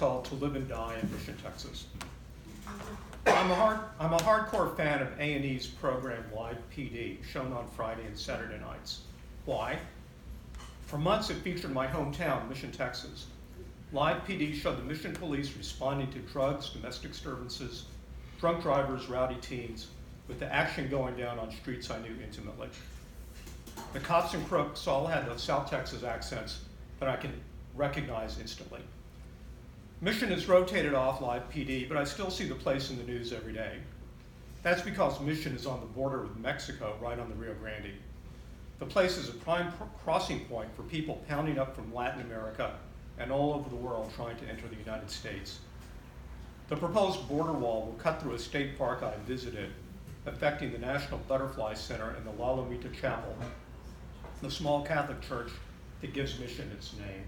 called To Live and Die in Mission, Texas. I'm a hardcore fan of A&E's program Live PD, shown on Friday and Saturday nights. Why? For months it featured my hometown, Mission, Texas. Live PD showed the Mission police responding to drugs, domestic disturbances, drunk drivers, rowdy teens, with the action going down on streets I knew intimately. The cops and crooks all had those South Texas accents that I can recognize instantly. Mission has rotated off Live PD, but I still see the place in the news every day. That's because Mission is on the border with Mexico, right on the Rio Grande. The place is a prime crossing point for people pounding up from Latin America and all over the world trying to enter the United States. The proposed border wall will cut through a state park I visited, affecting the National Butterfly Center and the La Lomita Chapel, the small Catholic church that gives Mission its name.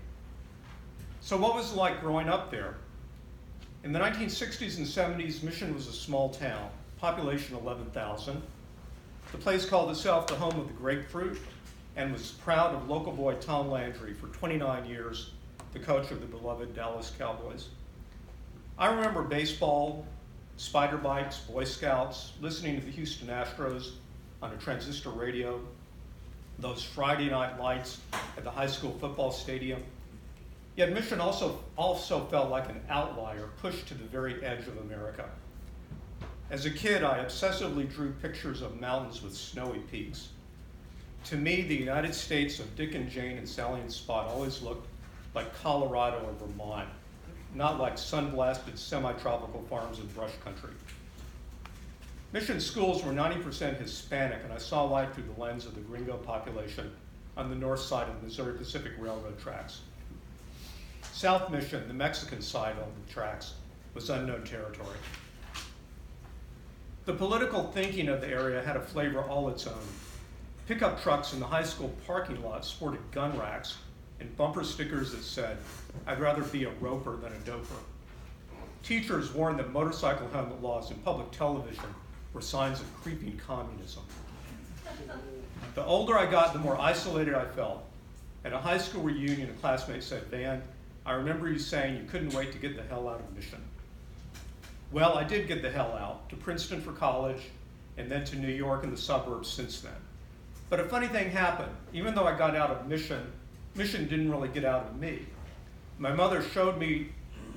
So what was it like growing up there? In the 1960s and 70s, Mission was a small town, population 11,000. The place called itself the home of the grapefruit and was proud of local boy Tom Landry, for 29 years, the coach of the beloved Dallas Cowboys. I remember baseball, spider bikes, Boy Scouts, listening to the Houston Astros on a transistor radio, those Friday night lights at the high school football stadium. Yet Mission also felt like an outlier pushed to the very edge of America. As a kid, I obsessively drew pictures of mountains with snowy peaks. To me, the United States of Dick and Jane and Sally and Spot always looked like Colorado or Vermont, not like sun-blasted semi-tropical farms and brush country. Mission schools were 90% Hispanic, and I saw life through the lens of the gringo population on the north side of the Missouri Pacific Railroad tracks. South Mission, the Mexican side of the tracks, was unknown territory. The political thinking of the area had a flavor all its own. Pickup trucks in the high school parking lot sported gun racks and bumper stickers that said, "I'd rather be a roper than a doper." Teachers warned that motorcycle helmet laws and public television were signs of creeping communism. The older I got, the more isolated I felt. At a high school reunion, a classmate said, "Van, I remember you saying you couldn't wait to get the hell out of Mission." Well, I did get the hell out, to Princeton for college, and then to New York and the suburbs since then. But a funny thing happened. Even though I got out of Mission, Mission didn't really get out of me. My mother showered me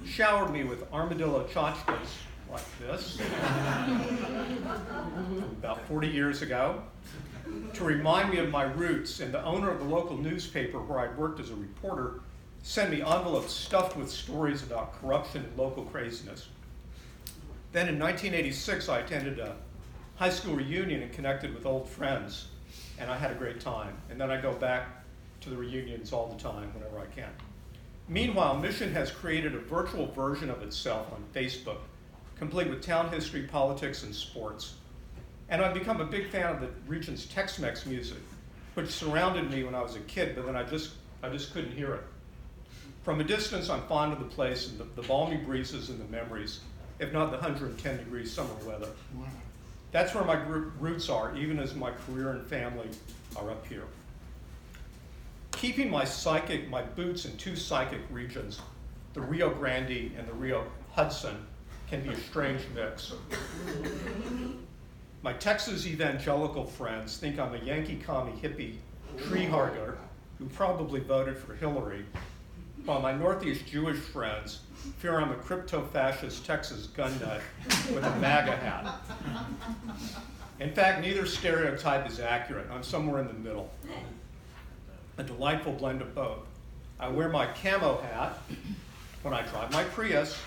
with armadillo tchotchkes like this about 40 years ago to remind me of my roots, and the owner of the local newspaper where I'd worked as a reporter sent me envelopes stuffed with stories about corruption and local craziness. Then in 1986, I attended a high school reunion and connected with old friends, and I had a great time. And then I go back to the reunions all the time whenever I can. Meanwhile, Mission has created a virtual version of itself on Facebook, complete with town history, politics, and sports. And I've become a big fan of the region's Tex-Mex music, which surrounded me when I was a kid, but then I just couldn't hear it. From a distance, I'm fond of the place and the balmy breezes and the memories, if not the 110-degree summer weather. That's where my roots are, even as my career and family are up here. Keeping my boots in two psychic regions, the Rio Grande and the Rio Hudson, can be a strange mix. My Texas evangelical friends think I'm a Yankee commie hippie tree hugger who probably voted for Hillary, while my Northeast Jewish friends fear I'm a crypto-fascist Texas gun nut with a MAGA hat. In fact, neither stereotype is accurate. I'm somewhere in the middle, a delightful blend of both. I wear my camo hat when I drive my Prius,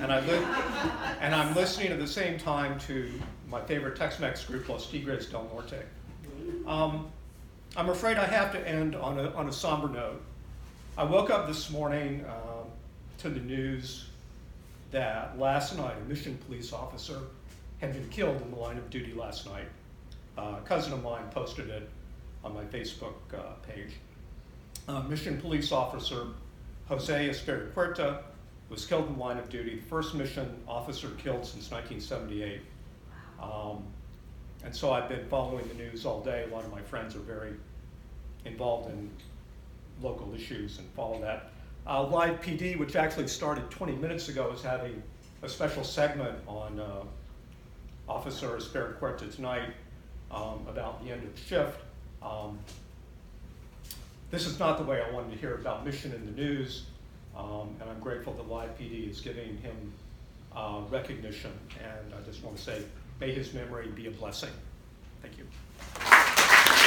and I'm listening at the same time to my favorite Tex-Mex group, Los Tigres del Norte. I'm afraid I have to end on a somber note. I woke up this morning to the news that last night a Mission police officer had been killed in the line of duty last night. A cousin of mine posted it on my Facebook page. Mission police officer Jose Espericueta was killed in the line of duty, the first Mission officer killed since 1978. And so I've been following the news all day. A lot of my friends are very involved in local issues and follow that Live PD, which actually started 20 minutes ago, is having a special segment on Officer Espericueta tonight about the end of the shift. This is not the way I wanted to hear about Mission in the news, and I'm grateful that Live PD is giving him recognition, and I just want to say, may his memory be a blessing. Thank you.